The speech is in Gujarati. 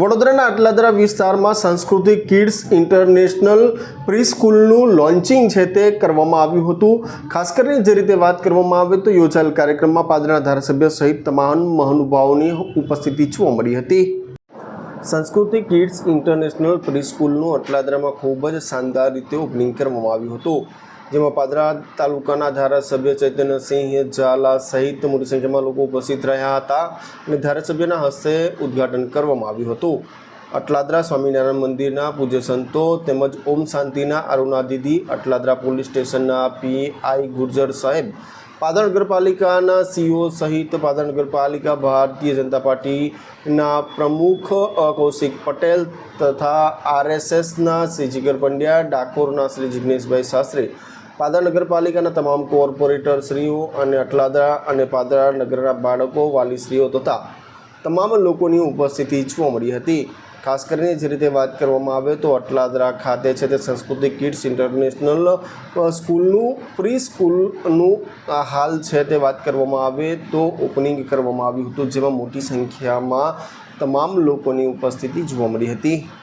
વડોદરાના અટલાદરા વિસ્તારમાં સંસ્કૃતિ કિડ્સ ઇન્ટરનેશનલ પ્રી સ્કૂલનું લોન્ચિંગ છે તે કરવામાં આવ્યું હતું। ખાસ કરીને જે રીતે વાત કરવામાં આવે તો યોજાયેલ કાર્યક્રમમાં પાદરાના ધારાસભ્ય સહિત તમામ મહાનુભાવોની ઉપસ્થિતિ જોવા મળી હતી। સંસ્કૃતિ કિડ્સ ઇન્ટરનેશનલ પ્રી સ્કૂલનું અટલાદરામાં ખૂબ જ શાનદાર રીતે ઓપનિંગ કરવામાં આવ્યું હતું, જેમાં પાદરા તાલુકાના ધારાસભ્ય ચૈતન્યસિંહ ઝાલા સહિત મોટી સંખ્યામાં લોકો ઉપસ્થિત રહ્યા હતા અને ધારાસભ્યના હસ્તે ઉદ્ઘાટન કરવામાં આવ્યું હતું। અટલાદરા સ્વામિનારાયણ મંદિરના પૂજ્ય સંતો તેમજ ઓમ શાંતિના અરુણા દીદી, અટલાદરા પોલીસ સ્ટેશનના પીઆઈ ગુર્જર સાહેબ, પાદરા નગરપાલિકાના સીઓ સહિત પાદરા નગરપાલિકા ભારતીય જનતા પાર્ટીના પ્રમુખ કૌશિક પટેલ તથા આરએસએસના શ્રી જીગર પંડ્યા, ડાકોરના શ્રી જિગ્નેશભાઈ શાસ્ત્રી, પાદરા નગરપાલિકાના તમામ કોર્પોરેટરશ્રીઓ અને અટલાદરા અને પાદરા નગરના બાળકો, વાલીશ્રીઓ તથા તમામ લોકોની ઉપસ્થિતિ જોવા મળી હતી। ખાસ કરીને જે રીતે વાત કરવામાં આવે તો અટલાદરા ખાતે છે તે સંસ્કૃતિ કિડ્સ ઇન્ટરનેશનલ સ્કૂલનું પ્રી સ્કૂલનું હાલ છે તે વાત કરવામાં આવે તો ઓપનિંગ કરવામાં આવ્યું હતું, જેમાં મોટી સંખ્યામાં તમામ લોકોની ઉપસ્થિતિ જોવા મળી હતી।